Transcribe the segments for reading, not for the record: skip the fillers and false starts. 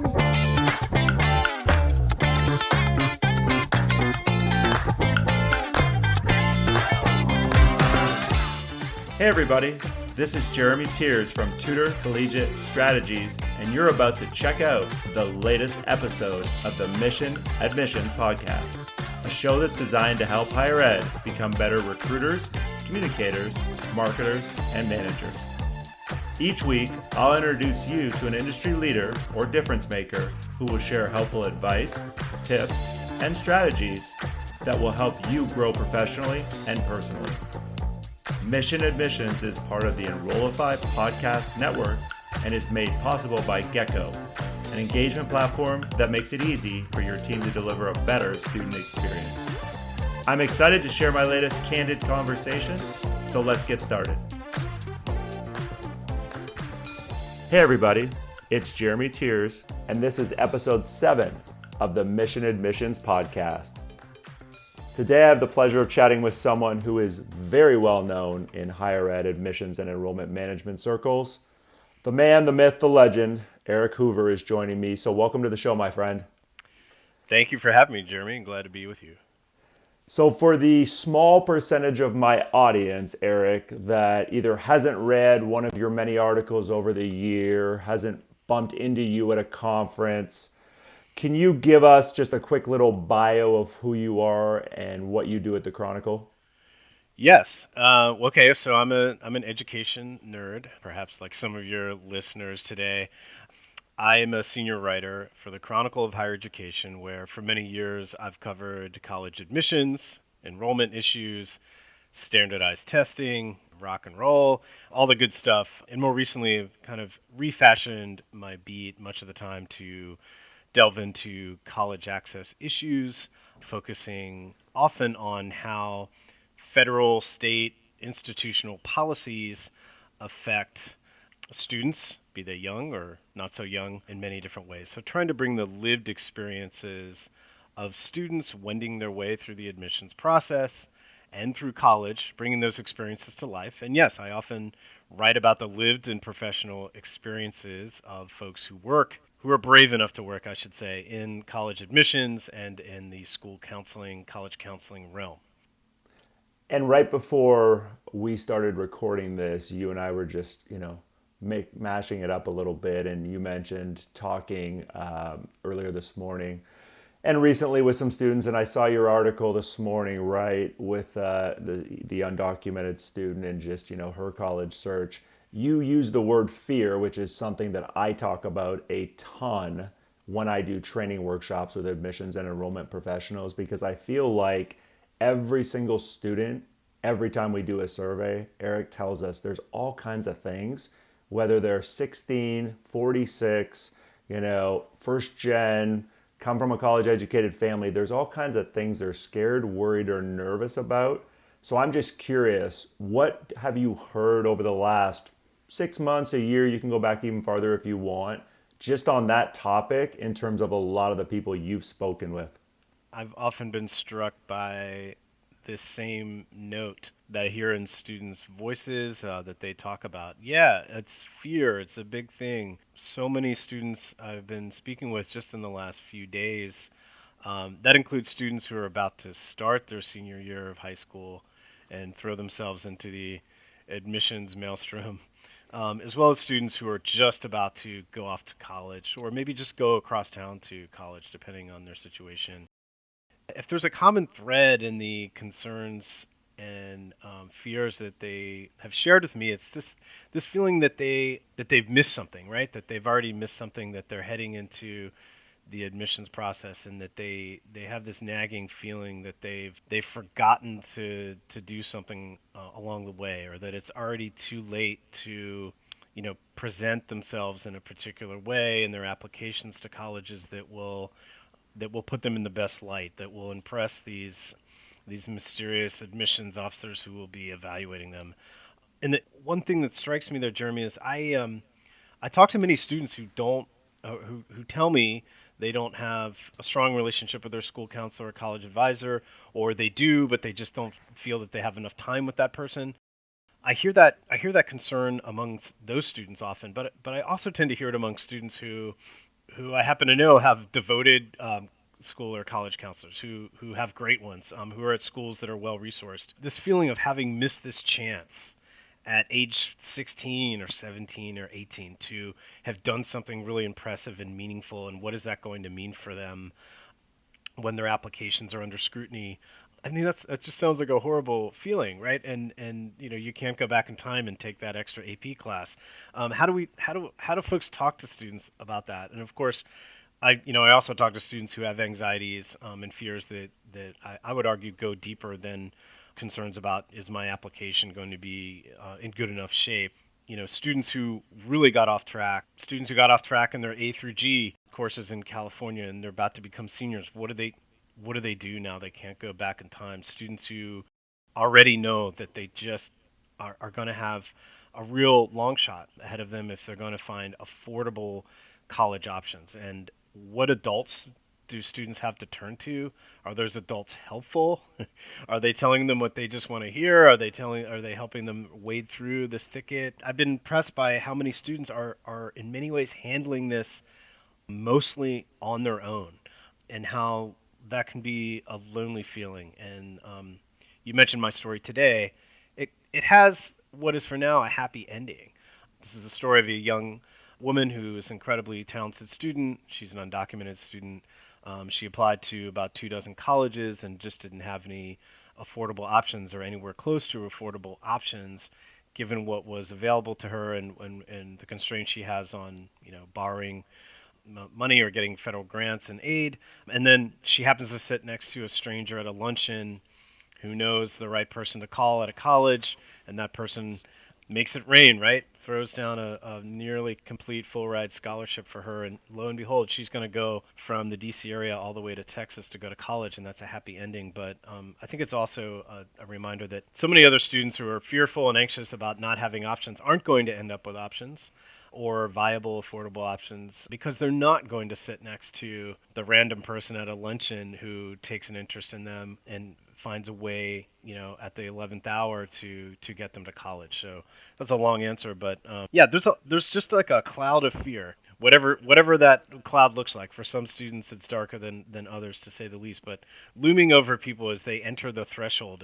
Hey everybody, this is Jeremy Tiers from Tutor Collegiate Strategies, and you're about to check out the latest episode of the Mission Admissions Podcast, a show that's designed to help higher ed become better recruiters, communicators, marketers, and managers. Each week, I'll introduce you to an industry leader or difference maker who will share helpful advice, tips, and strategies that will help you grow professionally and personally. Mission Admissions is part of the Enrollify podcast network and is made possible by Gecko, an engagement platform that makes it easy for your team to deliver a better student experience. I'm excited to share my latest candid conversation, so let's get started. Hey everybody, it's Jeremy Tiers, and this is episode 7 of the Mission Admissions podcast. Today I have the pleasure of chatting with someone who is very well known in higher ed admissions and enrollment management circles. The man, the myth, the legend, Eric Hoover is joining me. So welcome to the show, my friend. Thank you for having me, Jeremy. I'm glad to be with you. So for the small percentage of my audience, Eric, that either hasn't read one of your many articles over the year, hasn't bumped into you at a conference, can you give us just a quick little bio of who you are and what you do at the Chronicle? Yes. Okay. So I'm an education nerd, perhaps like some of your listeners today. I am a senior writer for the Chronicle of Higher Education, where for many years I've covered college admissions, enrollment issues, standardized testing, rock and roll, all the good stuff. And more recently, I've kind of refashioned my beat much of the time to delve into college access issues, focusing often on how federal, state, institutional policies affect students, be they young or not so young, in many different ways. So trying to bring the lived experiences of students wending their way through the admissions process and through college, bringing those experiences to life. And yes, I often write about the lived and professional experiences of folks who are brave enough to work, I should say, in college admissions and in the school counseling, college counseling realm. And right before we started recording this, you and I were just, mashing it up a little bit. And you mentioned talking earlier this morning and recently with some students. And I saw your article this morning, right, with the undocumented student and just, her college search. You use the word fear, which is something that I talk about a ton when I do training workshops with admissions and enrollment professionals, because I feel like every single student, every time we do a survey, Eric tells us there's all kinds of things, whether they're 16, 46, first gen, come from a college educated family, there's all kinds of things they're scared, worried, or nervous about. So I'm just curious, what have you heard over the last 6 months, a year, you can go back even farther if you want, just on that topic in terms of a lot of the people you've spoken with? I've often been struck by this same note that I hear in students' voices that they talk about. Yeah, it's fear. It's a big thing. So many students I've been speaking with just in the last few days, that includes students who are about to start their senior year of high school and throw themselves into the admissions maelstrom, as well as students who are just about to go off to college or maybe just go across town to college, depending on their situation. If there's a common thread in the concerns and fears that they have shared with me, it's this feeling that they've missed something, right? That they've already missed something, that they're heading into the admissions process, and that they have this nagging feeling that they've forgotten to do something along the way, or that it's already too late to present themselves in a particular way in their applications to colleges that will put them in the best light, that will impress these mysterious admissions officers who will be evaluating them. And the one thing that strikes me there, Jeremy, is I talk to many students who tell me they don't have a strong relationship with their school counselor or college advisor, or they do, but they just don't feel that they have enough time with that person. I hear that concern amongst those students often, but I also tend to hear it among students who who I happen to know have devoted school or college counselors who have great ones, who are at schools that are well resourced. This feeling of having missed this chance at age 16 or 17 or 18 to have done something really impressive and meaningful, and what is that going to mean for them when their applications are under scrutiny. I mean, that just sounds like a horrible feeling, right? And you can't go back in time and take that extra AP class. How do folks talk to students about that? And of course, I also talk to students who have anxieties and fears that I would argue go deeper than concerns about, is my application going to be in good enough shape. Students who really got off track, students who got off track in their A through G courses in California, and they're about to become seniors. What do they do now? They can't go back in time. Students who already know that they just are going to have a real long shot ahead of them if they're going to find affordable college options. And what adults do students have to turn to? Are those adults helpful? Are they telling them what they just want to hear? Are they helping them wade through this thicket? I've been impressed by how many students are in many ways handling this mostly on their own, and how that can be a lonely feeling. And you mentioned my story today. It has what is for now a happy ending. This is a story of a young woman who is an incredibly talented student. She's an undocumented student. She applied to about 2 dozen colleges and just didn't have any affordable options or anywhere close to affordable options, given what was available to her, and the constraints she has on borrowing money or getting federal grants and aid. And then she happens to sit next to a stranger at a luncheon who knows the right person to call at a college, and that person makes it rain, right? Throws down a nearly complete full ride scholarship for her, and lo and behold, she's going to go from the DC area all the way to Texas to go to college, and that's a happy ending. But I think it's also a reminder that so many other students who are fearful and anxious about not having options aren't going to end up with options or viable, affordable options, because they're not going to sit next to the random person at a luncheon who takes an interest in them and finds a way, at the 11th hour to get them to college. So that's a long answer, but yeah, there's just like a cloud of fear. Whatever that cloud looks like. For some students, it's darker than others, to say the least. But looming over people as they enter the threshold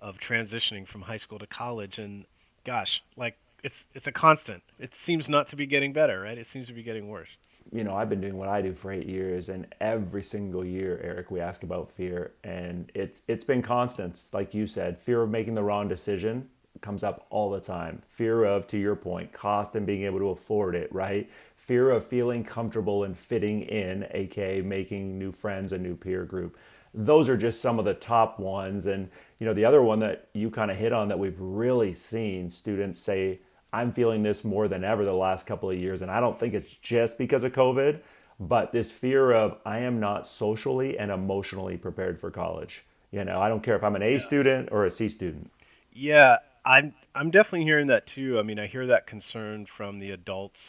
of transitioning from high school to college, and gosh, like it's a constant. It seems not to be getting better, right? It seems to be getting worse. I've been doing what I do for 8 years, and every single year, Eric, we ask about fear, and it's been constants. Like you said, fear of making the wrong decision comes up all the time. Fear of, to your point, cost and being able to afford it, right? Fear of feeling comfortable and fitting in, aka making new friends, a new peer group. Those are just some of the top ones. And the other one that you kind of hit on that we've really seen students say, I'm feeling this more than ever the last couple of years. And I don't think it's just because of COVID, but this fear of, I am not socially and emotionally prepared for college. I don't care if I'm an A Yeah. student or a C student. Yeah, I'm definitely hearing that too. I mean, I hear that concern from the adults,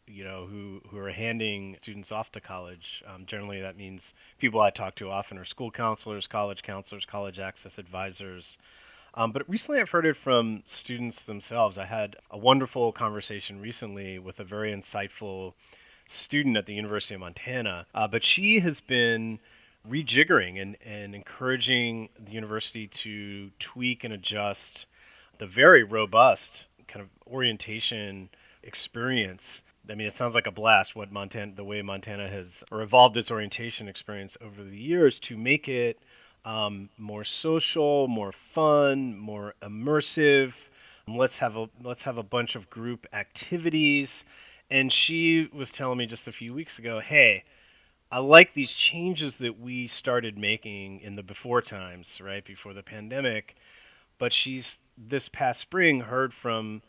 who are handing students off to college. Generally, that means people I talk to often are school counselors, college access advisors. But recently, I've heard it from students themselves. I had a wonderful conversation recently with a very insightful student at the University of Montana. But she has been rejiggering and encouraging the university to tweak and adjust the very robust kind of orientation experience. I mean, it sounds like a blast the way Montana has or evolved its orientation experience over the years to make it more social, more fun, more immersive. Let's have a bunch of group activities. And she was telling me just a few weeks ago, hey, I like these changes that we started making in the before times, right before the pandemic. But she's this past spring heard from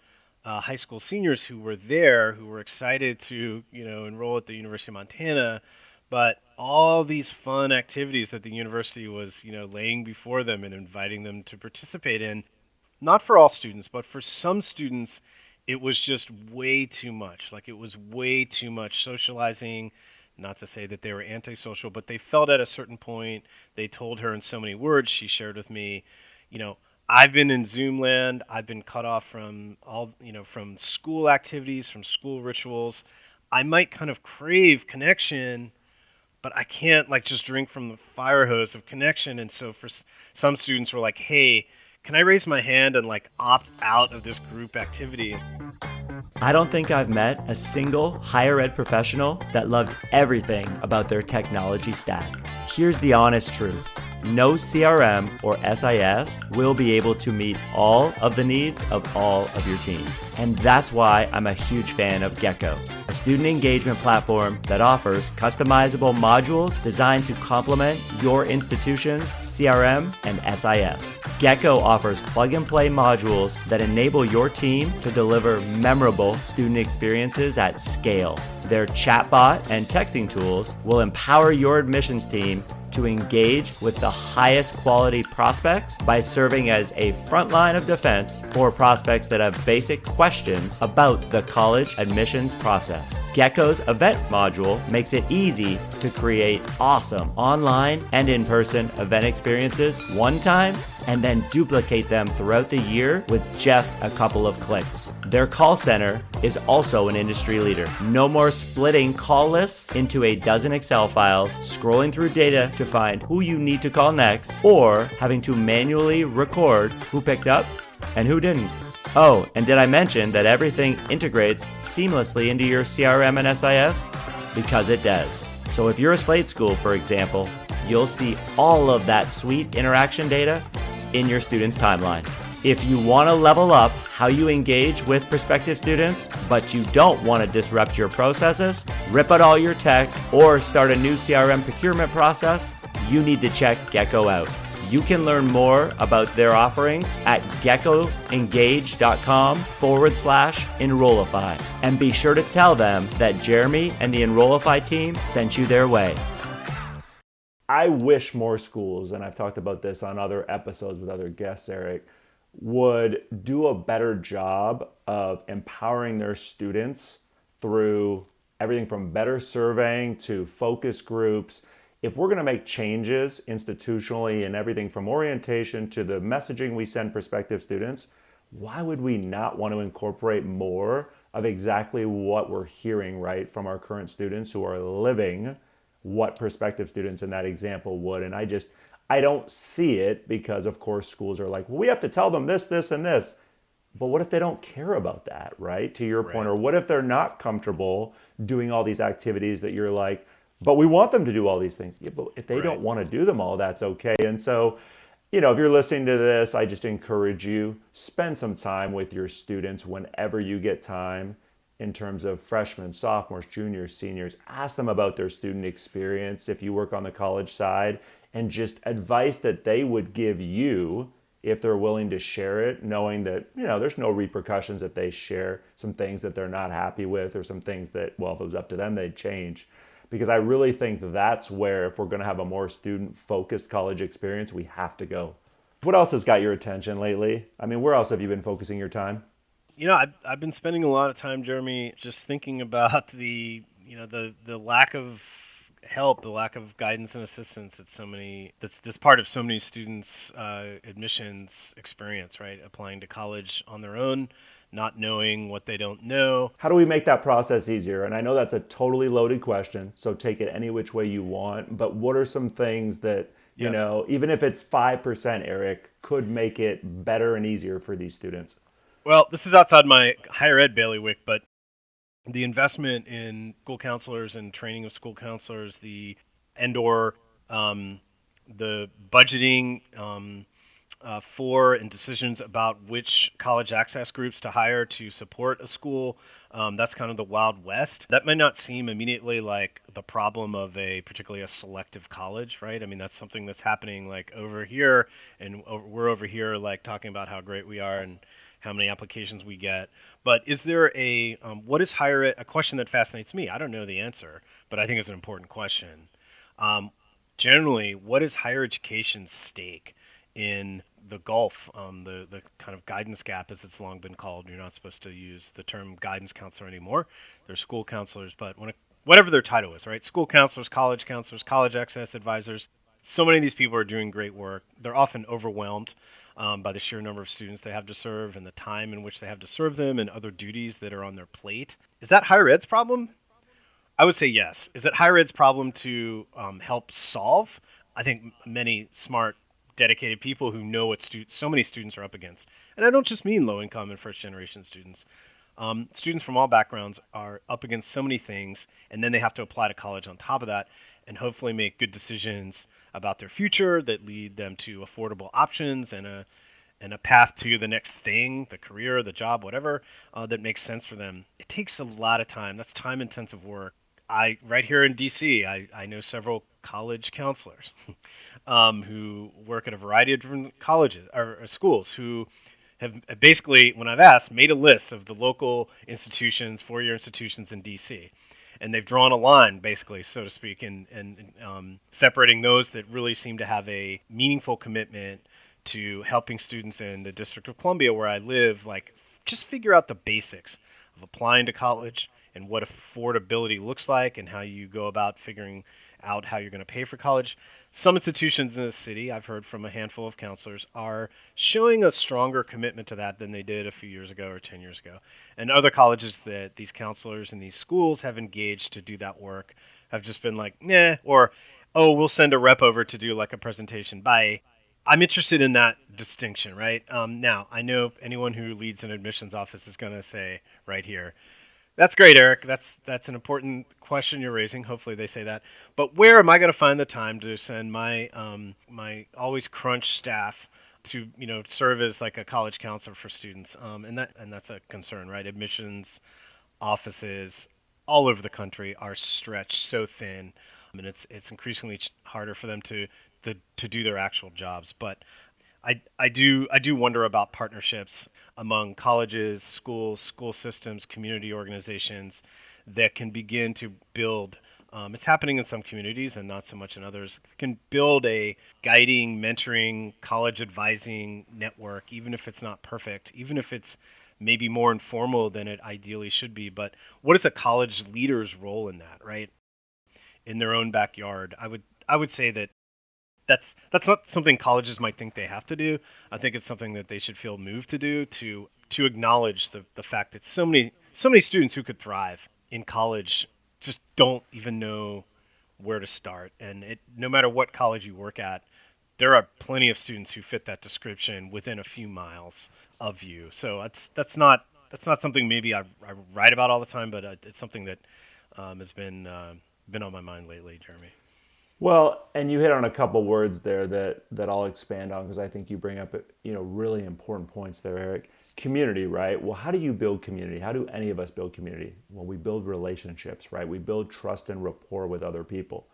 high school seniors who were there, who were excited to enroll at the University of Montana, but all these fun activities that the university was laying before them and inviting them to participate in, not for all students, but for some students, it was just way too much. Like, it was way too much socializing. Not to say that they were antisocial, but they felt at a certain point, they told her in so many words, she shared with me, you know, I've been in Zoom land. I've been cut off from from school activities, from school rituals. I might kind of crave connection, but I can't like just drink from the fire hose of connection. And so for some students were like, "Hey, can I raise my hand and like opt out of this group activity?" I don't think I've met a single higher ed professional that loved everything about their technology stack. Here's the honest truth. No CRM or SIS will be able to meet all of the needs of all of your team. And that's why I'm a huge fan of Gecko, a student engagement platform that offers customizable modules designed to complement your institution's CRM and SIS. Gecko offers plug-and-play modules that enable your team to deliver memorable student experiences at scale. Their chatbot and texting tools will empower your admissions team to engage with the highest quality prospects by serving as a front line of defense for prospects that have basic questions about the college admissions process. Gecko's event module makes it easy to create awesome online and in-person event experiences one time and then duplicate them throughout the year with just a couple of clicks. Their call center is also an industry leader. No more splitting call lists into a dozen Excel files, scrolling through data to find who you need to call next, or having to manually record who picked up and who didn't. Oh, and did I mention that everything integrates seamlessly into your CRM and SIS? Because it does. So if you're a Slate school, for example, you'll see all of that sweet interaction data in your student's timeline. If you want to level up how you engage with prospective students, but you don't want to disrupt your processes, rip out all your tech, or start a new CRM procurement process, you need to check Gecko out. You can learn more about their offerings at geckoengage.com/Enrollify. And be sure to tell them that Jeremy and the Enrollify team sent you their way. I wish more schools, and I've talked about this on other episodes with other guests, Eric, would do a better job of empowering their students through everything from better surveying to focus groups. If we're going to make changes institutionally in everything from orientation to the messaging we send prospective students, why would we not want to incorporate more of exactly what we're hearing, right, from our current students who are living what prospective students in that example would? And I don't see it because, of course, schools are like, well, we have to tell them this, this, and this. But what if they don't care about that, right? To your point, or what if they're not comfortable doing all these activities that you're like, but we want them to do all these things. Yeah, but if they don't want to do them all, that's okay. And so, if you're listening to this, I just encourage you, spend some time with your students whenever you get time in terms of freshmen, sophomores, juniors, seniors. Ask them about their student experience if you work on the college side, and just advice that they would give you if they're willing to share it, knowing that, there's no repercussions if they share some things that they're not happy with or some things that, well, if it was up to them, they'd change. Because I really think that's where, if we're going to have a more student-focused college experience, we have to go. What else has got your attention lately? I mean, where else have you been focusing your time? I've been spending a lot of time, Jeremy, just thinking about the lack of help, the lack of guidance and assistance that's part of so many students' admissions experience, right? Applying to college on their own, not knowing what they don't know. How do we make that process easier? And I know that's a totally loaded question, so take it any which way you want. But what are some things that, even if it's 5%, Eric, could make it better and easier for these students? Well, this is outside my higher ed bailiwick, but the investment in school counselors and training of school counselors, the budgeting for and decisions about which college access groups to hire to support a school, that's kind of the Wild West. That might not seem immediately like the problem of particularly a selective college, right? I mean, that's something that's happening like over here, and we're over here like talking about how great we are and how many applications we get. But is there what is higher ed? A question that fascinates me. I don't know the answer, but I think it's an important question. Generally, what is higher education's stake in the gulf, the kind of guidance gap, as it's long been called? You're not supposed to use the term guidance counselor anymore. They're school counselors, but whatever their title is, right? School counselors, college access advisors. So many of these people are doing great work. They're often overwhelmed by the sheer number of students they have to serve and the time in which they have to serve them and other duties that are on their plate. Is that higher ed's problem? I would say yes. Is it higher ed's problem to help solve? I think many smart, dedicated people who know what so many students are up against. And I don't just mean low income and first generation students. Students from all backgrounds are up against so many things, and then they have to apply to college on top of that and hopefully make good decisions about their future that lead them to affordable options and a path to the next thing, the career, the job, whatever, that makes sense for them. It takes a lot of time. That's time intensive work. Right here in DC, I know several college counselors who work at a variety of different colleges or schools who have basically, when I've asked, made a list of the local institutions, four-year institutions in DC. And they've drawn a line, basically, so to speak, in separating those that really seem to have a meaningful commitment to helping students in the District of Columbia, where I live, like just figure out the basics of applying to college and what affordability looks like and how you go about figuring out how you're going to pay for college. Some institutions in the city, I've heard from a handful of counselors, are showing a stronger commitment to that than they did a few years ago or 10 years ago. And other colleges that these counselors and these schools have engaged to do that work have just been like, nah, or, oh, we'll send a rep over to do like a presentation. Bye. I'm interested in that distinction, right? Now, I know anyone who leads an admissions office is going to say right here, that's great, Eric. That's an important question you're raising. Hopefully, they say that. But where am I going to find the time to send my always crunch staff to serve as like a college counselor for students? And that's a concern, right? Admissions offices all over the country are stretched so thin, and it's increasingly harder for them to do their actual jobs. But I do wonder about partnerships among colleges, schools, school systems, community organizations that can begin to build. It's happening in some communities and not so much in others. Can build a guiding, mentoring, college advising network, even if it's not perfect, even if it's maybe more informal than it ideally should be. But what is a college leader's role in that, right? In their own backyard, I would say that that's not something colleges might think they have to do. I think it's something that they should feel moved to do to acknowledge the fact that so many students who could thrive in college just don't even know where to start. And no matter what college you work at, there are plenty of students who fit that description within a few miles of you. So that's not something maybe I write about all the time, but it's something that has been on my mind lately, Jeremy. Well, and you hit on a couple words there that I'll expand on because I think you bring up really important points there, Eric. Community, right? Well, how do you build community? How do any of us build community? Well, we build relationships, right? We build trust and rapport with other people.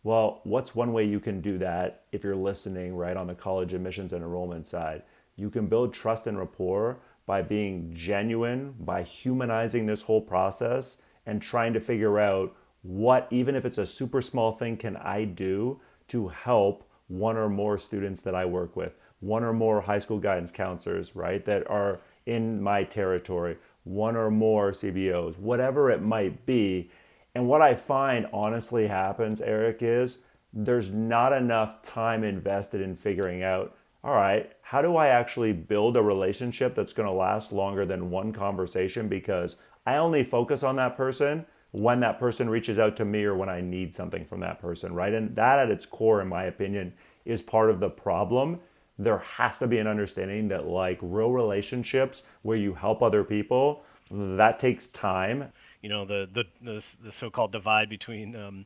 Well, what's one way you can do that if you're listening, right, on the college admissions and enrollment side? You can build trust and rapport by being genuine, by humanizing this whole process and trying to figure out what, even if it's a super small thing, can I do to help one or more students that I work with, one or more high school guidance counselors, right, that are in my territory, one or more CBOs, whatever it might be. And what I find honestly happens, Eric, is there's not enough time invested in figuring out, all right, how do I actually build a relationship that's going to last longer than one conversation because I only focus on that person when that person reaches out to me or when I need something from that person, right? And that at its core, in my opinion, is part of the problem. There has to be an understanding that like real relationships where you help other people, that takes time. The so-called divide between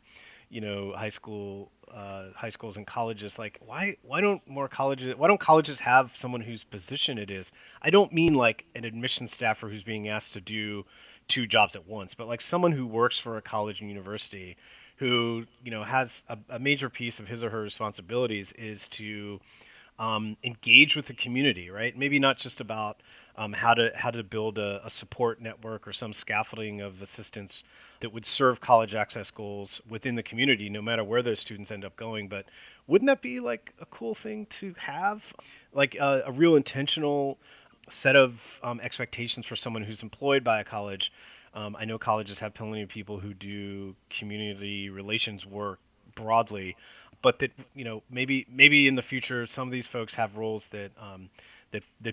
high schools and colleges. Like, why don't colleges have someone whose position it is? I don't mean like an admission staffer who's being asked to do two jobs at once, but like someone who works for a college and university who has a major piece of his or her responsibilities is to engage with the community, right? Maybe not just about how to build a support network or some scaffolding of assistance that would serve college access goals within the community, no matter where those students end up going. But wouldn't that be like a cool thing to have, like a real intentional set of expectations for someone who's employed by a college? I know colleges have plenty of people who do community relations work broadly, but that maybe in the future some of these folks have roles that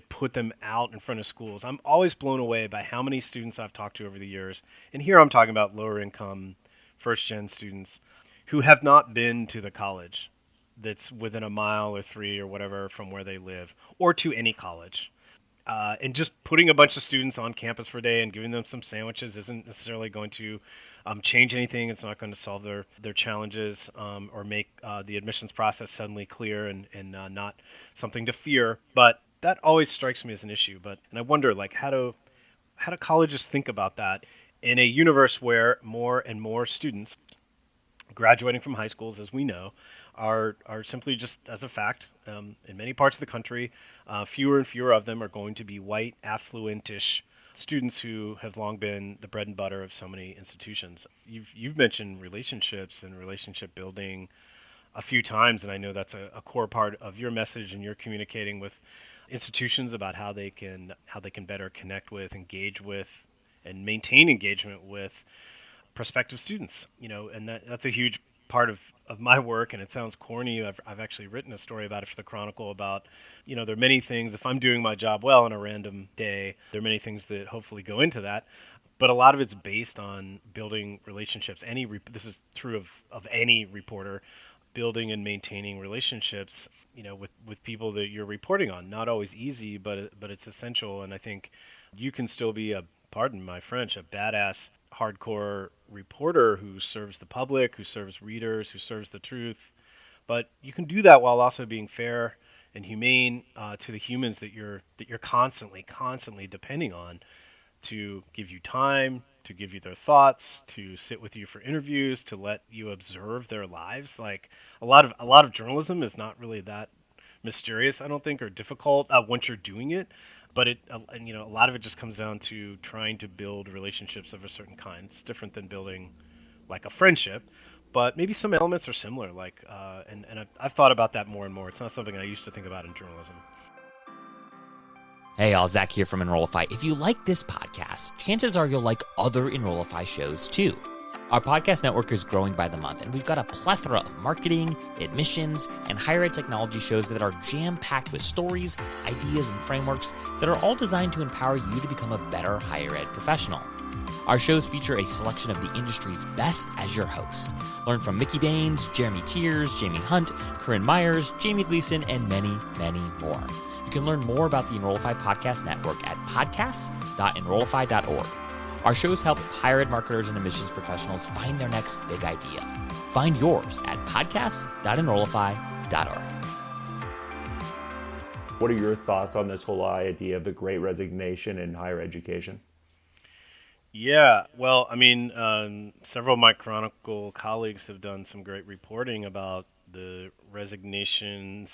put them out in front of schools. I'm always blown away by how many students I've talked to over the years, and here I'm talking about lower income first gen students who have not been to the college that's within a mile or three or whatever from where they live, or to any college. And just putting a bunch of students on campus for a day and giving them some sandwiches isn't necessarily going to change anything. It's not going to solve their challenges or make the admissions process suddenly clear and not something to fear. But that always strikes me as an issue. And I wonder, like, how do colleges think about that in a universe where more and more students graduating from high schools, as we know, are simply just as a fact in many parts of the country, fewer and fewer of them are going to be white, affluentish students who have long been the bread and butter of so many institutions. You've mentioned relationships and relationship building a few times, and I know that's a core part of your message, and you're communicating with institutions about how they can better connect with, engage with, and maintain engagement with prospective students. And that's a huge part of my work. And it sounds corny. I've actually written a story about it for the Chronicle about, there are many things. If I'm doing my job well on a random day, there are many things that hopefully go into that. But a lot of it's based on building relationships. This is true of any reporter, building and maintaining relationships, with people that you're reporting on. Not always easy, but it's essential. And I think you can still be pardon my French, a badass hardcore reporter who serves the public, who serves readers, who serves the truth. But you can do that while also being fair and humane to the humans that you're constantly depending on to give you time, to give you their thoughts, to sit with you for interviews, to let you observe their lives. Like a lot of journalism is not really that mysterious, I don't think, or difficult once you're doing it. But and, a lot of it just comes down to trying to build relationships of a certain kind. It's different than building like a friendship, but maybe some elements are similar. And I've thought about that more and more. It's not something I used to think about in journalism. Hey, all, Zach here from Enrollify. If you like this podcast, chances are you'll like other Enrollify shows too. Our podcast network is growing by the month, and we've got a plethora of marketing, admissions, and higher ed technology shows that are jam-packed with stories, ideas, and frameworks that are all designed to empower you to become a better higher ed professional. Our shows feature a selection of the industry's best as your hosts. Learn from Mickey Baines, Jeremy Tears, Jaime Hunt, Corynn Myers, Jaime Gleason, and many, many more. You can learn more about the Enrollify Podcast Network at podcasts.enrollify.org. Our shows help higher ed marketers and admissions professionals find their next big idea. Find yours at podcasts.enrollify.org. What are your thoughts on this whole idea of the Great Resignation in higher education? Yeah, well, I mean, several of my Chronicle colleagues have done some great reporting about the resignations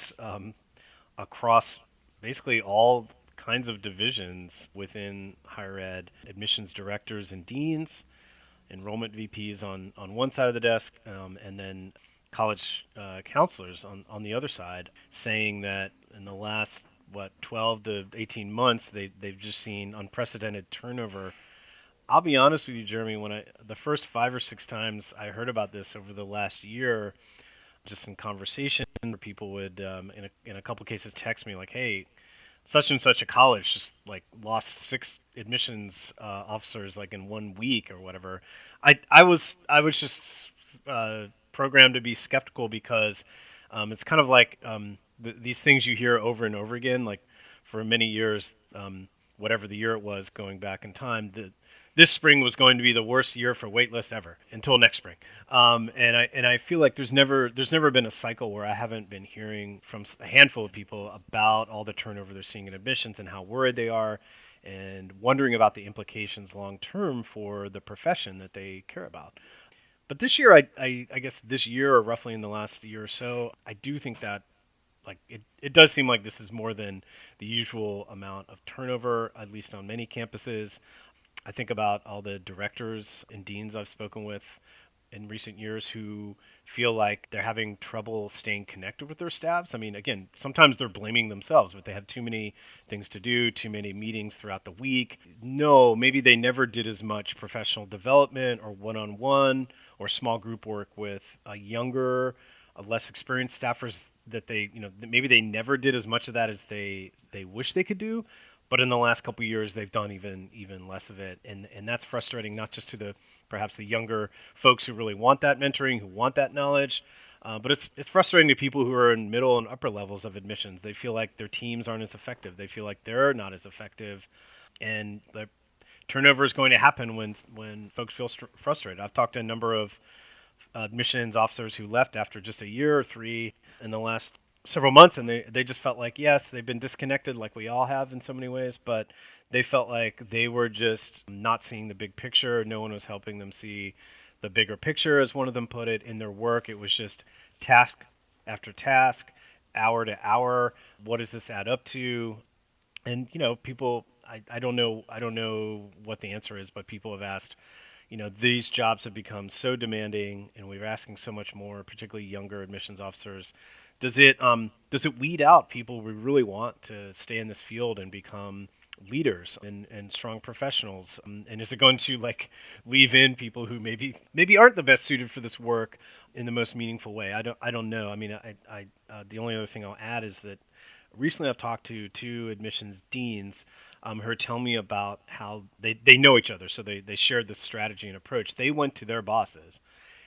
across basically all kinds of divisions within higher ed, admissions directors and deans, enrollment VPs on one side of the desk, and then college counselors on the other side, saying that in the last, 12 to 18 months, they've just seen unprecedented turnover. I'll be honest with you, Jeremy, the first 5 or 6 times I heard about this over the last year, just in conversation, where people would, in a couple cases, text me like, "Hey, such and such a college just like lost 6 admissions officers like in 1 week or whatever." I was just programmed to be skeptical because it's kind of like these things you hear over and over again. Like for many years, whatever the year it was, going back in time, this spring was going to be the worst year for waitlist ever until next spring. And I feel like there's never been a cycle where I haven't been hearing from a handful of people about all the turnover they're seeing in admissions and how worried they are, and wondering about the implications long term for the profession that they care about. But this year, I guess this year, or roughly in the last year or so, I do think that it does seem like this is more than the usual amount of turnover, at least on many campuses. I think about all the directors and deans I've spoken with in recent years who feel like they're having trouble staying connected with their staffs. I mean, again, sometimes they're blaming themselves, but they have too many things to do, too many meetings throughout the week. No, maybe they never did as much professional development or one-on-one or small group work with younger, less experienced staffers, that maybe they never did as much of that as they wish they could do. But in the last couple of years, they've done even less of it, and that's frustrating, not just to the perhaps the younger folks who really want that mentoring, who want that knowledge. But it's frustrating to people who are in middle and upper levels of admissions. They feel like their teams aren't as effective. They feel like they're not as effective, and the turnover is going to happen when folks feel frustrated. I've talked to a number of admissions officers who left after just a year or three in the last several months, and they just felt like, yes, they've been disconnected like we all have in so many ways, but they felt like they were just not seeing the big picture. No one was helping them see the bigger picture, as one of them put it, in their work. It was just task after task, hour to hour. What does this add up to? And people, I don't know what the answer is, but people have asked, these jobs have become so demanding, and we're asking so much more, particularly younger admissions officers. Does it weed out people we really want to stay in this field and become leaders and strong professionals? And is it going to leave in people who maybe aren't the best suited for this work in the most meaningful way? I don't know. I mean, I the only other thing I'll add is that recently I've talked to two admissions deans who are telling me about how they know each other, so they shared this strategy and approach. They went to their bosses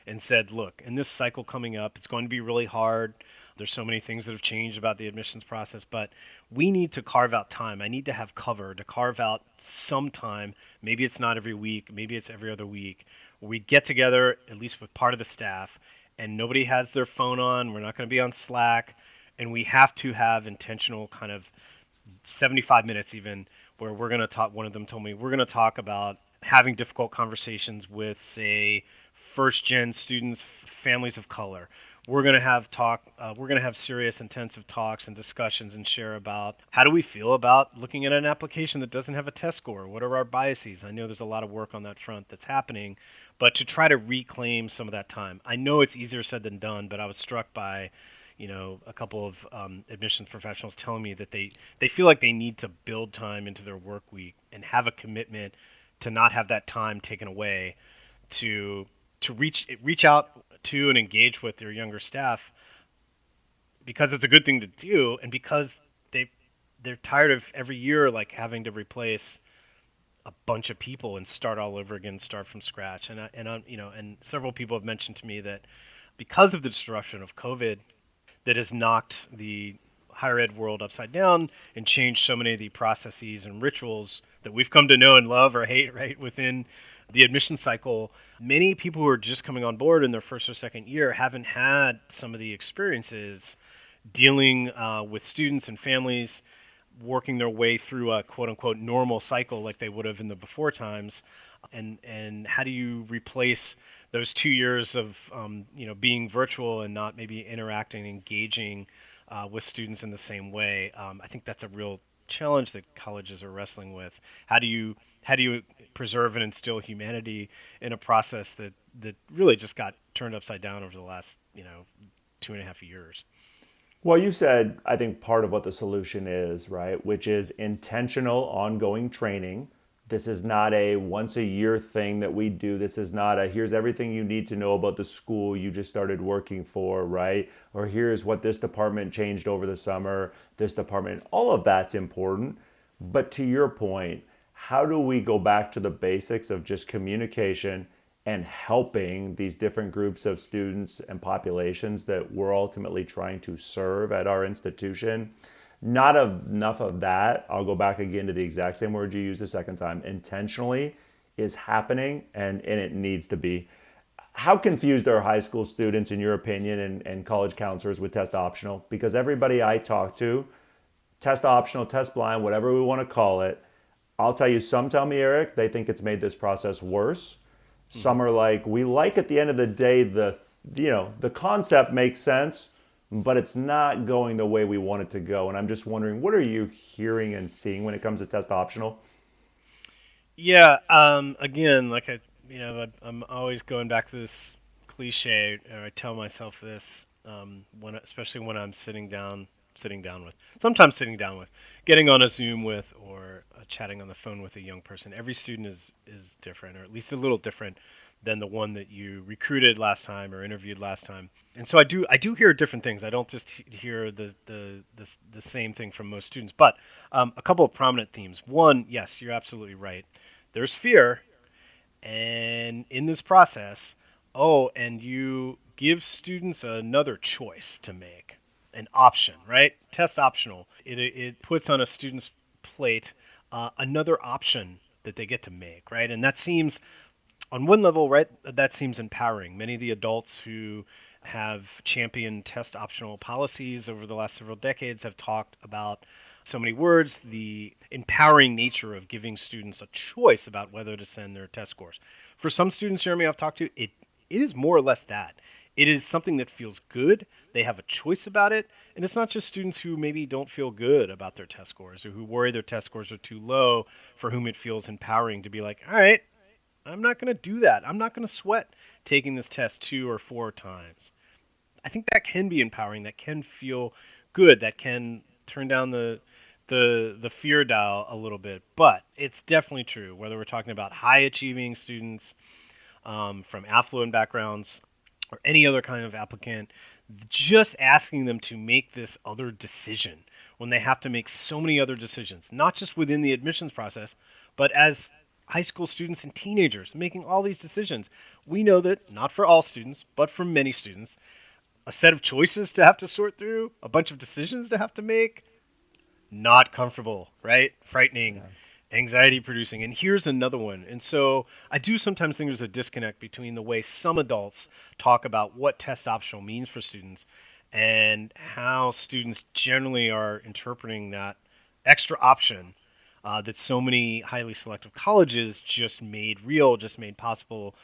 and said, look, in this cycle coming up, it's going to be really hard. There's so many things that have changed about the admissions process, but we need to carve out time. I need to have cover to carve out some time. Maybe it's not every week, maybe it's every other week, where we get together, at least with part of the staff, and nobody has their phone on. We're not going to be on Slack, and we have to have intentional kind of 75 minutes even, where we're going to talk. One of them told me we're going to talk about having difficult conversations with, say, first-gen students, families of color. We're going to have We're going to have serious, intensive talks and discussions and share about how do we feel about looking at an application that doesn't have a test score. What are our biases? I know there's a lot of work on that front that's happening, but to try to reclaim some of that time. I know it's easier said than done, but I was struck by a couple of admissions professionals telling me that they feel like they need to build time into their work week and have a commitment to not have that time taken away to reach out to and engage with their younger staff, because it's a good thing to do, and because they're tired of every year having to replace a bunch of people and start all over again, start from scratch. And several people have mentioned to me that because of the disruption of COVID, that has knocked the higher ed world upside down and changed so many of the processes and rituals that we've come to know and love or hate, right, within the admission cycle. Many people who are just coming on board in their first or second year haven't had some of the experiences dealing with students and families, working their way through a quote-unquote normal cycle like they would have in the before times. And how do you replace those 2 years of being virtual and not maybe interacting, engaging with students in the same way? I think that's a real challenge that colleges are wrestling with. How do you preserve and instill humanity in a process that really just got turned upside down over the last 2.5 years? Well, you said, I think, part of what the solution is, right, which is intentional ongoing training. This is not a once a year thing that we do. This is not a here's everything you need to know about the school you just started working for, right? Or here's what this department changed over the summer, this department. All of that's important. But to your point, how do we go back to the basics of just communication and helping these different groups of students and populations that we're ultimately trying to serve at our institution? Not enough of that. I'll go back again to the exact same word you used the second time. Intentionally is happening, and it needs to be. How confused are high school students, in your opinion, and college counselors with test optional? Because everybody I talk to, test optional, test blind, whatever we want to call it, I'll tell you, some tell me, Eric, they think it's made this process worse. Some are like, we like at the end of the day, the concept makes sense, but it's not going the way we want it to go. And I'm just wondering, what are you hearing and seeing when it comes to test optional? Yeah. Again, I'm always going back to this cliche, or I tell myself this, especially when I'm sometimes sitting down with, getting on a Zoom with, or chatting on the phone with a young person. Every student is different, or at least a little different than the one that you recruited last time or interviewed last time. And so I do hear different things. I don't just hear the same thing from most students. But a couple of prominent themes. One, yes, you're absolutely right. There's fear, And in this process, and you give students another choice to make, an option, right? Test optional. It puts on a student's plate another option that they get to make, right? And that seems, on one level, right, that seems empowering. Many of the adults who have championed test optional policies over the last several decades have talked about so many words the empowering nature of giving students a choice about whether to send their test scores. For some students, Jeremy, I've talked to, it is more or less that. It is something that feels good. They have a choice about it. And it's not just students who maybe don't feel good about their test scores or who worry their test scores are too low for whom it feels empowering to be like, all right, I'm not going to do that. I'm not going to sweat taking this test 2 or 4 times. I think that can be empowering. That can feel good. That can turn down the fear dial a little bit. But it's definitely true. Whether we're talking about high achieving students from affluent backgrounds or any other kind of applicant, just asking them to make this other decision when they have to make so many other decisions, not just within the admissions process, but as high school students and teenagers making all these decisions. We know that not for all students, but for many students, a set of choices to have to sort through, a bunch of decisions to have to make, not comfortable, right? Frightening, anxiety producing. And here's another one. And so I do sometimes think there's a disconnect between the way some adults talk about what test optional means for students and how students generally are interpreting that extra option that so many highly selective colleges just made real, just made possible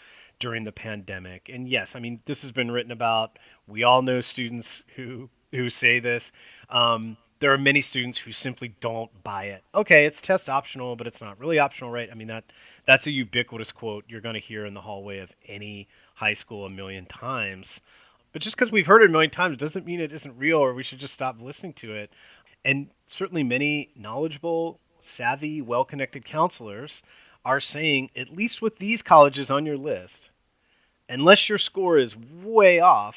during the pandemic. And yes, I mean, this has been written about. We all know students who say this. There are many students who simply don't buy it. Okay, it's test optional, but it's not really optional, right? I mean, that's a ubiquitous quote you're going to hear in the hallway of any high school a million times. But just because we've heard it a million times doesn't mean it isn't real or we should just stop listening to it. And certainly many knowledgeable, savvy, well-connected counselors are saying, at least with these colleges on your list, unless your score is way off,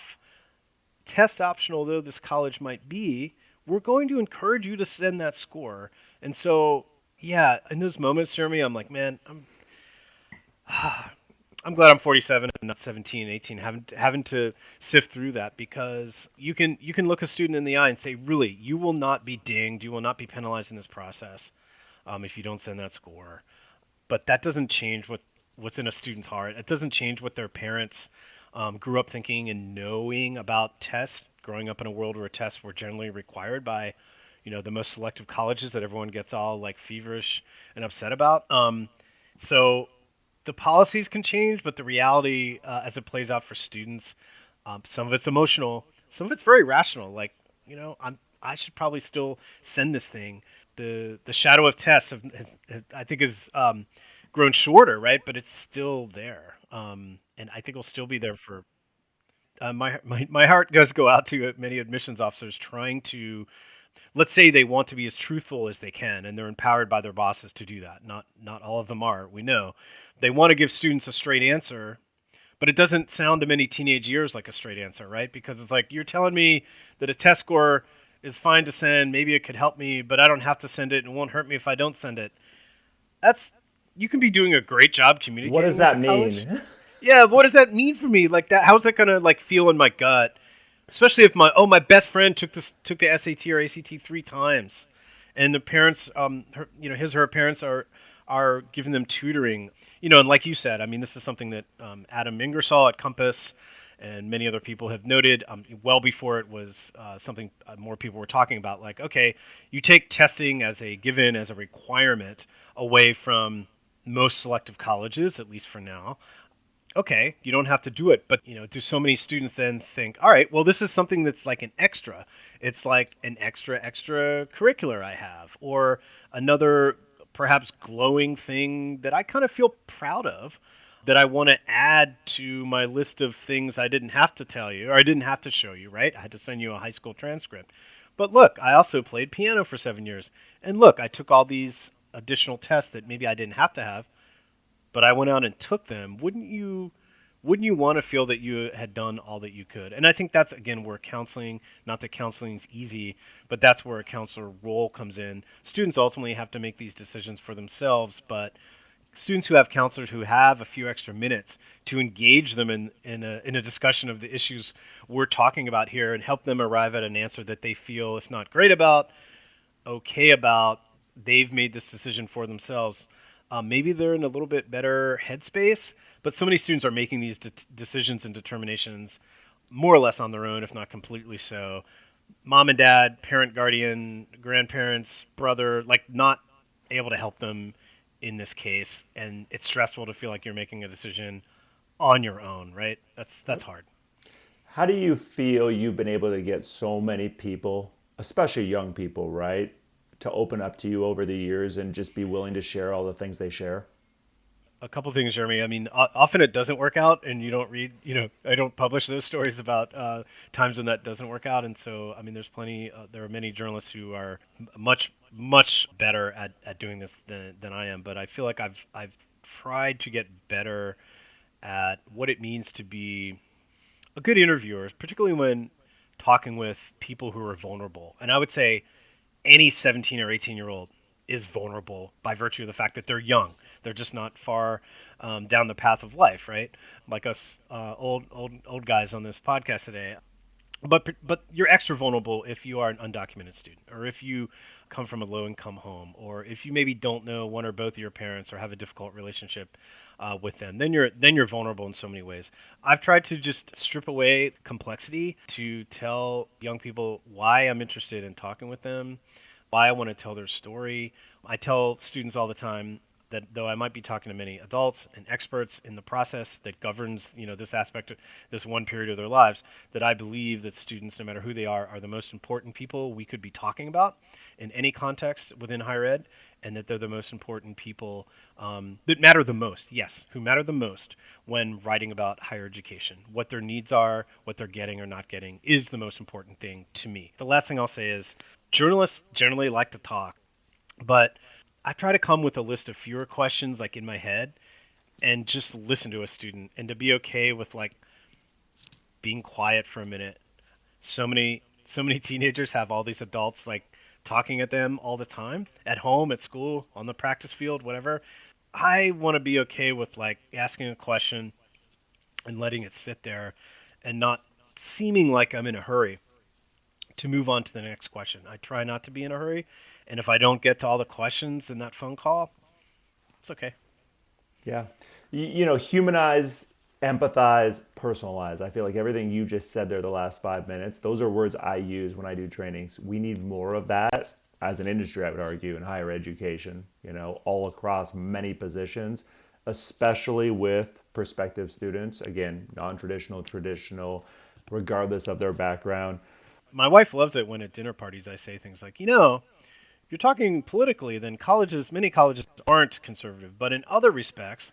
test optional though this college might be, we're going to encourage you to send that score. And so, yeah, in those moments, Jeremy, I'm like, man, I'm glad I'm 47 and not 17, 18, having to sift through that, because you can look a student in the eye and say, really, you will not be dinged, you will not be penalized in this process if you don't send that score. But that doesn't change what's in a student's heart. It doesn't change what their parents grew up thinking and knowing about tests, growing up in a world where tests were generally required by, the most selective colleges that everyone gets all like feverish and upset about. So the policies can change, but the reality as it plays out for students, some of it's emotional, some of it's very rational. Like, I should probably still send this thing. The shadow of tests I think is grown shorter, right? But it's still there, and I think it'll still be there for. My heart does go out to many admissions officers trying to, let's say they want to be as truthful as they can, and they're empowered by their bosses to do that. Not all of them are. We know they want to give students a straight answer, but it doesn't sound to many teenage ears like a straight answer, right? Because it's like, you're telling me that a test score is fine to send, maybe it could help me, but I don't have to send it, and it won't hurt me if I don't send it. You can be doing a great job communicating. What does that mean? Yeah, what does that mean for me? Like that, how's that gonna like feel in my gut? Especially if my best friend took the SAT or ACT 3 times, and the parents, his or her parents are giving them tutoring. And like you said, I mean, this is something that Adam Ingersoll at Compass and many other people have noted well before it was something more people were talking about. Like, okay, you take testing as a given, as a requirement away from most selective colleges, at least for now. Okay, you don't have to do it, but do so many students then think, all right, well, this is something that's like an extra. It's like an extra curricular I have, or another perhaps glowing thing that I kind of feel proud of, that I want to add to my list of things I didn't have to tell you, or I didn't have to show you, right? I had to send you a high school transcript. But look, I also played piano for 7 years. And look, I took all these additional tests that maybe I didn't have to have, but I went out and took them. Wouldn't you want to feel that you had done all that you could? And I think that's, again, where counseling, not that counseling's easy, but that's where a counselor role comes in. Students ultimately have to make these decisions for themselves, but students who have counselors who have a few extra minutes to engage them in a discussion of the issues we're talking about here and help them arrive at an answer that they feel, if not great about, okay about, they've made this decision for themselves. Maybe they're in a little bit better headspace, but so many students are making these decisions and determinations more or less on their own, if not completely so. Mom and dad, parent, guardian, grandparents, brother, like not able to help them in this case, and it's stressful to feel like you're making a decision on your own, right? That's hard. How do you feel you've been able to get so many people, especially young people, right, to open up to you over the years and just be willing to share all the things they share? A couple things, Jeremy. I mean, often it doesn't work out, and you don't read. I don't publish those stories about times when that doesn't work out. And so, I mean, there's plenty. There are many journalists who are much better at doing this than I am. But I feel like I've tried to get better at what it means to be a good interviewer, particularly when talking with people who are vulnerable. And I would say any 17 or 18-year-old is vulnerable by virtue of the fact that they're young. They're just not far down the path of life, right? Like us old guys on this podcast today. But you're extra vulnerable if you are an undocumented student, or if you come from a low income home, or if you maybe don't know one or both of your parents or have a difficult relationship with them. Then you're vulnerable in so many ways. I've tried to just strip away complexity to tell young people why I'm interested in talking with them, why I want to tell their story. I tell students all the time that though I might be talking to many adults and experts in the process that governs, this aspect of this one period of their lives, that I believe that students, no matter who they are the most important people we could be talking about in any context within higher ed, and that they're the most important people that matter the most, yes, who matter the most when writing about higher education. What their needs are, what they're getting or not getting is the most important thing to me. The last thing I'll say is journalists generally like to talk, but I try to come with a list of fewer questions like in my head and just listen to a student and to be okay with like being quiet for a minute. So many teenagers have all these adults like talking at them all the time, at home, at school, on the practice field, whatever. I want to be okay with like asking a question and letting it sit there and not seeming like I'm in a hurry to move on to the next question. I try not to be in a hurry, and if I don't get to all the questions in that phone call, it's okay. Yeah. Humanize, empathize, personalize. I feel like everything you just said there the last 5 minutes, those are words I use when I do trainings. We need more of that as an industry, I would argue, in higher education, all across many positions, especially with prospective students. Again, non-traditional, traditional, regardless of their background. My wife loves it when at dinner parties I say things like, if you're talking politically, then many colleges aren't conservative, but in other respects,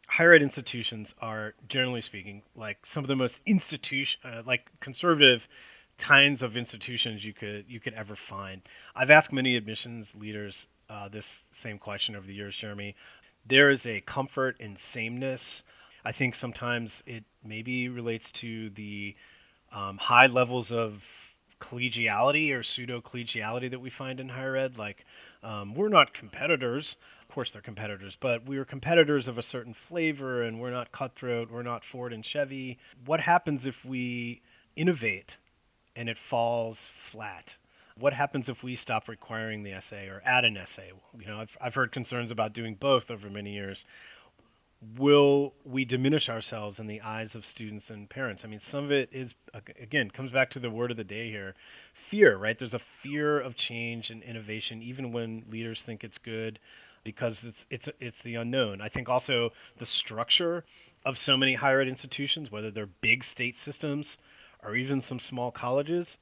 higher ed institutions are, generally speaking, like some of the most like conservative kinds of institutions you could ever find. I've asked many admissions leaders this same question over the years, Jeremy. There is a comfort in sameness. I think sometimes it maybe relates to the high levels of collegiality or pseudo collegiality that we find in higher ed. Like, we're not competitors. Of course, they're competitors, but we are competitors of a certain flavor, and we're not cutthroat. We're not Ford and Chevy. What happens if we innovate and it falls flat? What happens if we stop requiring the essay or add an essay? I've heard concerns about doing both over many years. Will we diminish ourselves in the eyes of students and parents? I mean, some of it is, again, comes back to the word of the day here, fear, right? There's a fear of change and innovation, even when leaders think it's good, because it's the unknown. I think also the structure of so many higher ed institutions, whether they're big state systems or even some small colleges,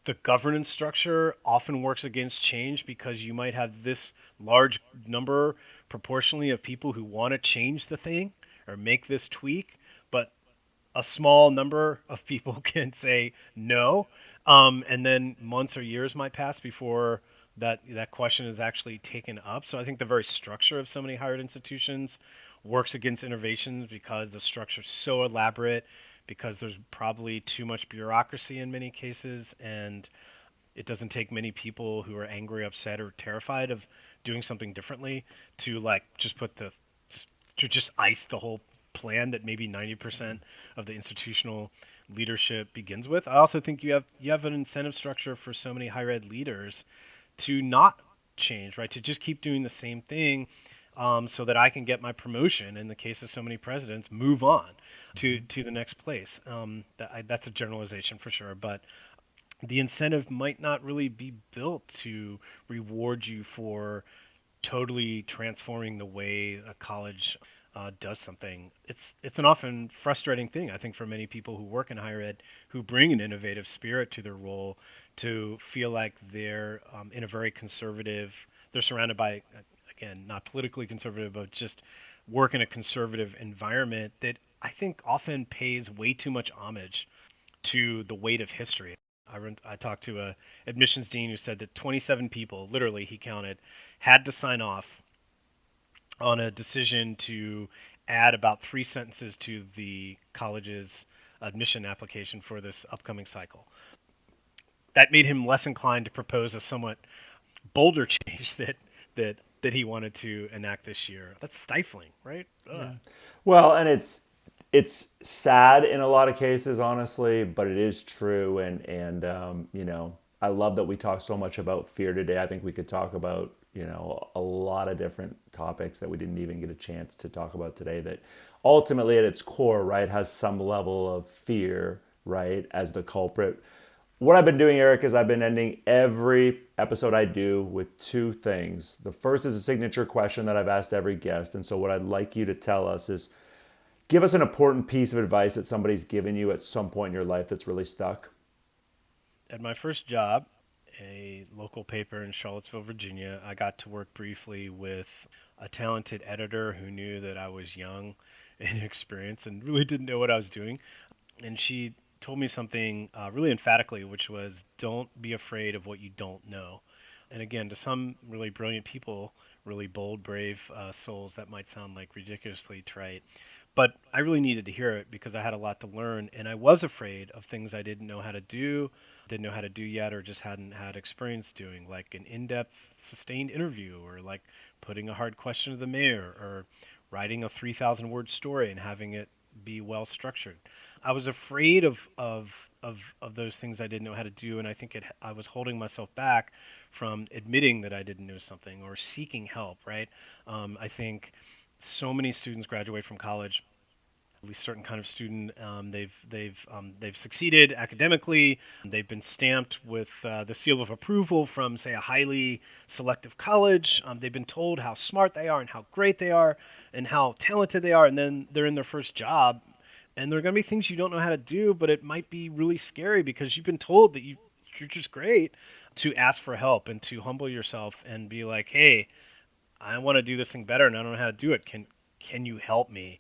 the governance structure often works against change because you might have this large number proportionally of people who want to change the thing or make this tweak, but a small number of people can say no, and then months or years might pass before that question is actually taken up. So I think the very structure of so many higher ed institutions works against innovations because the structure is so elaborate, because there's probably too much bureaucracy in many cases, and it doesn't take many people who are angry, upset, or terrified of doing something differently to like just put the to just ice the whole plan that maybe 90% of the institutional leadership begins with. I also think you have an incentive structure for so many higher ed leaders to not change, right? To just keep doing the same thing, so that I can get my promotion. In the case of so many presidents, move on to the next place. That's a generalization for sure, but the incentive might not really be built to reward you for totally transforming the way a college does something. It's an often frustrating thing, I think, for many people who work in higher ed who bring an innovative spirit to their role to feel like they're in a very conservative. They're surrounded by, again, not politically conservative, but just work in a conservative environment that I think often pays way too much homage to the weight of history. I talked to a admissions dean who said that 27 people, literally he counted, had to sign off on a decision to add about 3 sentences to the college's admission application for this upcoming cycle. That made him less inclined to propose a somewhat bolder change that he wanted to enact this year. That's stifling, right? Ugh. Well, and it's sad in a lot of cases, honestly, but it is true. And I love that we talk so much about fear today. I think we could talk about a lot of different topics that we didn't even get a chance to talk about today. That ultimately, at its core, right, has some level of fear, right, as the culprit. What I've been doing, Eric, is I've been ending every episode I do with two things. The first is a signature question that I've asked every guest. And so what I'd like you to tell us is give us an important piece of advice that somebody's given you at some point in your life that's really stuck. At my first job, a local paper in Charlottesville, Virginia, I got to work briefly with a talented editor who knew that I was young and inexperienced and really didn't know what I was doing. And she told me something really emphatically, which was, don't be afraid of what you don't know. And again, to some really brilliant people, really bold, brave souls, that might sound like ridiculously trite. But I really needed to hear it because I had a lot to learn, and I was afraid of things I didn't know how to do, didn't know how to do yet, or just hadn't had experience doing, like an in-depth, sustained interview, or like putting a hard question to the mayor, or writing a 3,000-word story and having it be well structured. I was afraid of those things I didn't know how to do, and I think I was holding myself back from admitting that I didn't know something or seeking help. Right? I think so many students graduate from college, at least certain kind of student. They've succeeded academically. They've been stamped with the seal of approval from, say, a highly selective college. They've been told how smart they are and how great they are and how talented they are, and then they're in their first job. And there are going to be things you don't know how to do, but it might be really scary because you've been told that you're just great, to ask for help and to humble yourself and be like, hey, I want to do this thing better and I don't know how to do it. Can you help me?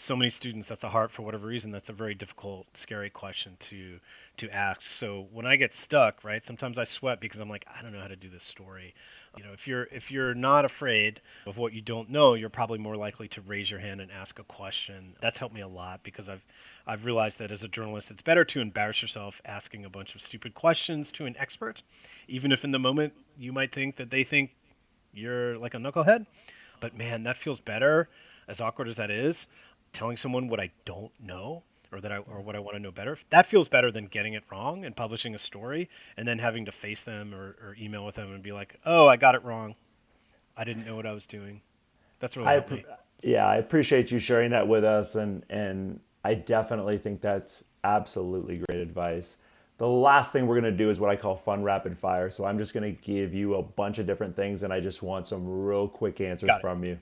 So many students, that's a hard, for whatever reason, that's a very difficult, scary question to ask. So when I get stuck, right, sometimes I sweat because I'm like, I don't know how to do this story. If you're not afraid of what you don't know, you're probably more likely to raise your hand and ask a question. That's helped me a lot because I've realized that as a journalist, it's better to embarrass yourself asking a bunch of stupid questions to an expert, even if in the moment you might think that they think you're like a knucklehead. But man, that feels better, as awkward as that is, telling someone what I don't know, or what I want to know better. That feels better than getting it wrong and publishing a story and then having to face them or email with them and be like, "Oh, I got it wrong. I didn't know what I was doing." That's really helped me. Yeah, I appreciate you sharing that with us, and I definitely think that's absolutely great advice. The last thing we're going to do is what I call fun rapid fire. So I'm just going to give you a bunch of different things, and I just want some real quick answers Got it. from you.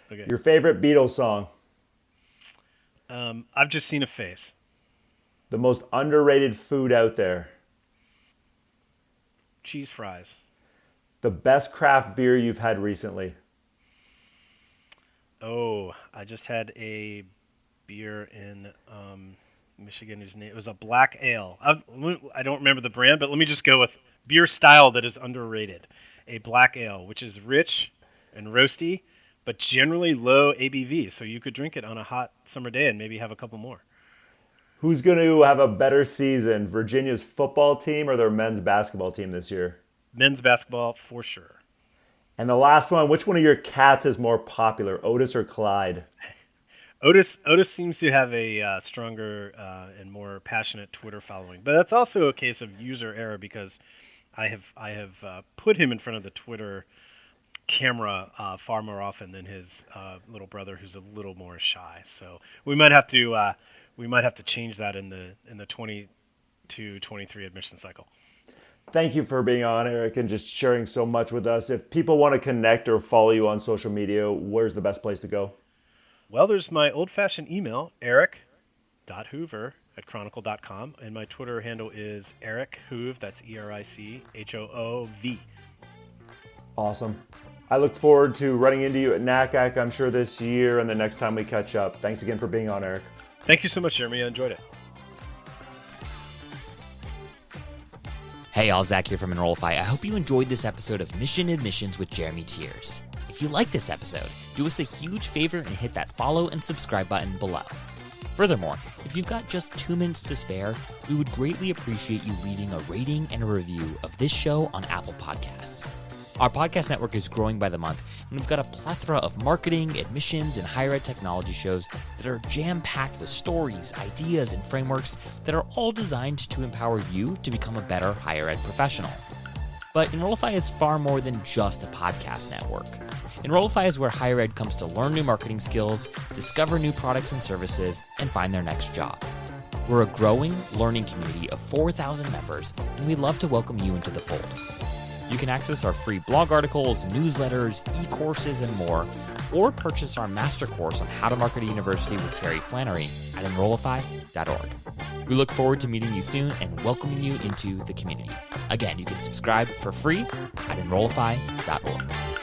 Okay. Your favorite Beatles song? I've just seen a face. The most underrated food out there? Cheese fries. The best craft beer you've had recently? Oh, I just had a beer in Michigan whose name, it was a black ale. I don't remember the brand, but let me just go with beer style that is underrated. A black ale, which is rich and roasty, but generally low ABV, so you could drink it on a hot summer day and maybe have a couple more. Who's going to have a better season, Virginia's football team or their men's basketball team this year? Men's basketball for sure. And the last one, which one of your cats is more popular, Otis or Clyde? Otis seems to have a stronger and more passionate Twitter following, but that's also a case of user error because I have put him in front of the Twitter camera far more often than his little brother, who's a little more shy. So we might have to change that in the 22-23 admission cycle. Thank you for being on, Eric, and just sharing so much with us. If people want to connect or follow you on social media, where's the best place to go? Well, there's my old-fashioned email, eric.hoover@chronicle.com, and my Twitter handle is Eric Hoove, that's ERICHOOV. Awesome. I look forward to running into you at NACAC, I'm sure, this year and the next time we catch up. Thanks again for being on, Eric. Thank you so much, Jeremy. I enjoyed it. Hey, all, Zach here from Enrollify. I hope you enjoyed this episode of Mission Admissions with Jeremy Tiers. If you like this episode, do us a huge favor and hit that follow and subscribe button below. Furthermore, if you've got just 2 minutes to spare, we would greatly appreciate you leaving a rating and a review of this show on Apple Podcasts. Our podcast network is growing by the month, and we've got a plethora of marketing, admissions, and higher ed technology shows that are jam-packed with stories, ideas, and frameworks that are all designed to empower you to become a better higher ed professional. But Enrollify is far more than just a podcast network. Enrollify is where higher ed comes to learn new marketing skills, discover new products and services, and find their next job. We're a growing learning community of 4,000 members, and we'd love to welcome you into the fold. You can access our free blog articles, newsletters, e-courses, and more, or purchase our master course on how to market a university with Terry Flannery at enrollify.org. We look forward to meeting you soon and welcoming you into the community. Again, you can subscribe for free at enrollify.org.